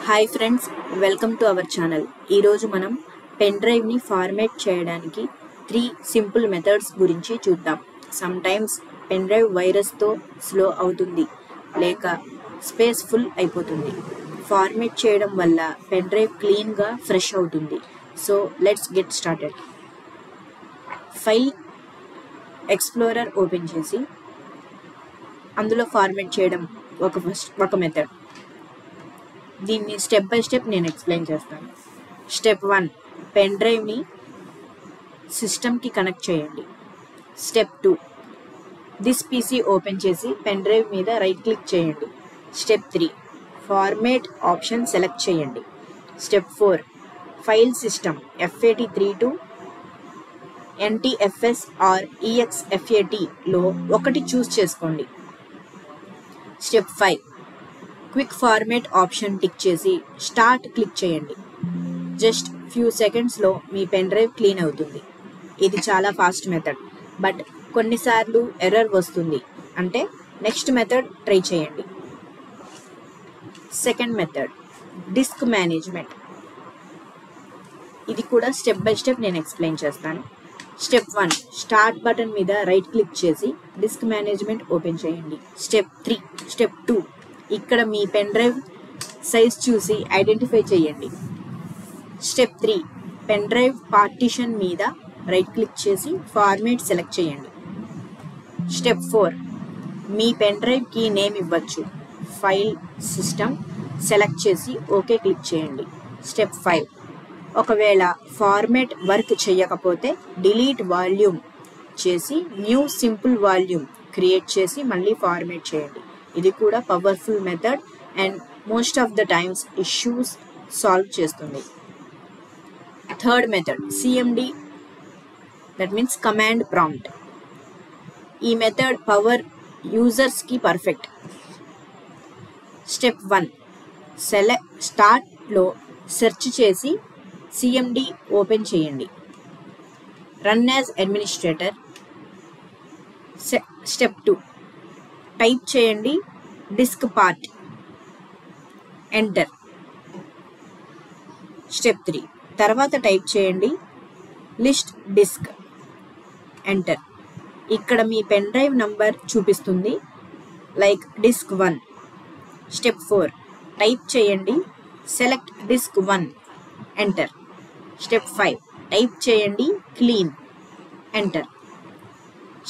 Hi friends, welcome to our channel. ఈరోజు మనం pen డ్రైవ్ని format చేయడానికి 3 సింపుల్ మెథడ్స్ గురించి చూద్దాం. సమ్ టైమ్స్ పెన్ డ్రైవ్ వైరస్తో స్లో అవుతుంది లేక స్పేస్ ఫుల్ అయిపోతుంది. ఫార్మేట్ చేయడం వల్ల పెన్ డ్రైవ్ క్లీన్గా ఫ్రెష్ అవుతుంది. So let's get started. File explorer open చేసి అందులో ఫార్మేట్ చేయడం ఒక మెథడ్. దీన్ని స్టెప్ బై స్టెప్ నేను ఎక్స్ప్లెయిన్ చేస్తాను. స్టెప్ 1, పెన్ డ్రైవ్ని సిస్టమ్కి కనెక్ట్ చేయండి. స్టెప్ 2, దిస్ పీసీ ఓపెన్ చేసి పెన్ డ్రైవ్ మీద రైట్ క్లిక్ చేయండి. స్టెప్ 3, ఫార్మేట్ ఆప్షన్ సెలెక్ట్ చేయండి. Step 4, file system FAT32 NTFS or EXFATలో ఒకటి చూస్ చేసుకోండి. Step 5, quick format option tick చేసి స్టార్ట్ క్లిక్ చేయండి. జస్ట్ ఫ్యూ సెకండ్స్లో మీ పెన్ డ్రైవ్ క్లీన్ అవుతుంది. ఇది చాలా ఫాస్ట్ మెథడ్, బట్ కొన్నిసార్లు ఎర్రర్ వస్తుంది, అంటే నెక్స్ట్ మెథడ్ ట్రై చేయండి. Second method, disk management. ఇది కూడా స్టెప్ బై స్టెప్ నేను ఎక్స్ప్లెయిన్ చేస్తాను. స్టెప్ 1, స్టార్ట్ బటన్ మీద రైట్ క్లిక్ చేసి డిస్క్ మేనేజ్మెంట్ ఓపెన్ చేయండి. స్టెప్ 2, ఇక్కడ మీ పెన్ డ్రైవ్ సైజ్ చూసి ఐడెంటిఫై చేయండి. స్టెప్ 3, పెన్ డ్రైవ్ పార్టీషన్ మీద రైట్ క్లిక్ చేసి ఫార్మేట్ సెలెక్ట్ చేయండి. స్టెప్ 4, మీ పెన్ డ్రైవ్కి నేమ్ ఇవ్వచ్చు. ఫైల్ సిస్టమ్ సెలెక్ట్ చేసి ఓకే క్లిక్ చేయండి. స్టెప్ 5, ఒకవేళ ఫార్మేట్ వర్క్ చేయకపోతే డిలీట్ వాల్యూమ్ చేసి న్యూ సింపుల్ వాల్యూమ్ క్రియేట్ చేసి మళ్ళీ ఫార్మేట్ చేయండి. ఇది కూడా powerful method and most of the times issues solve చేస్తుంది. Third method, CMD, that means command prompt. ఈ మెథడ్ పవర్ యూజర్స్కి పర్ఫెక్ట్. స్టెప్ 1, స్టార్ట్లో సెర్చ్ చేసి CMD ఓపెన్ చేయండి. Run as administrator. Step 2, type చేయండి డిస్క్ పార్ట్, ఎంటర్. స్టెప్ 3, తర్వాత type చేయండి list disk, enter. ఇక్కడ మీ పెన్ డ్రైవ్ నంబర్ చూపిస్తుంది, లైక్ డిస్క్ 1. స్టెప్ 4, టైప్ చేయండి select disk 1, enter. Step 5, type చేయండి క్లీన్, ఎంటర్.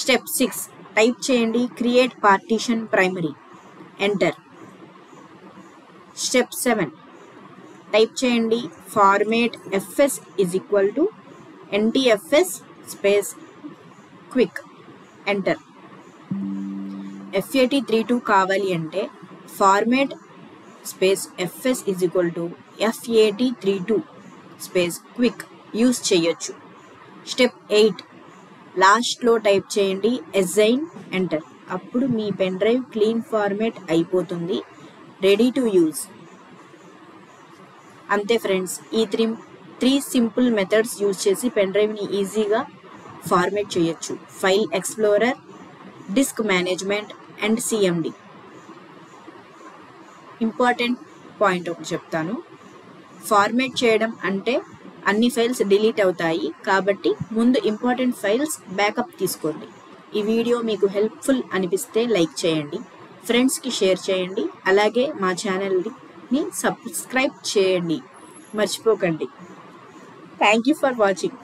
స్టెప్ 6, టైప్ చేయండి create partition primary, enter. Step 7, type చేయండి format FS = NTFS space quick, enter. FAT32 కావాలి అంటే format space FS = FAT32 space quick use చేయొచ్చు. Step 8, లాస్ట్లో type చేయండి assign, enter. అప్పుడు మీ పెన్ డ్రైవ్ క్లీన్ ఫార్మేట్ అయిపోతుంది, రెడీ టు యూజ్. అంతే ఫ్రెండ్స్, ఈ 3 సింపుల్ మెథడ్స్ యూజ్ చేసి పెన్ డ్రైవ్ని ఈజీగా ఫార్మేట్ చేయొచ్చు. File explorer, disk management and CMD. Important point ఒకటి చెప్తాను. ఫార్మేట్ చేయడం అంటే అన్ని ఫైల్స్ డిలీట్ అవుతాయి, కాబట్టి ముందు ఇంపార్టెంట్ ఫైల్స్ బ్యాకప్ తీసుకోండి. ఈ వీడియో మీకు హెల్ప్ఫుల్ అనిపిస్తే లైక్ చేయండి, ఫ్రెండ్స్కి షేర్ చేయండి, అలాగే మా ఛానల్ని సబ్స్క్రైబ్ చేయండి మర్చిపోకండి. Thank you for watching.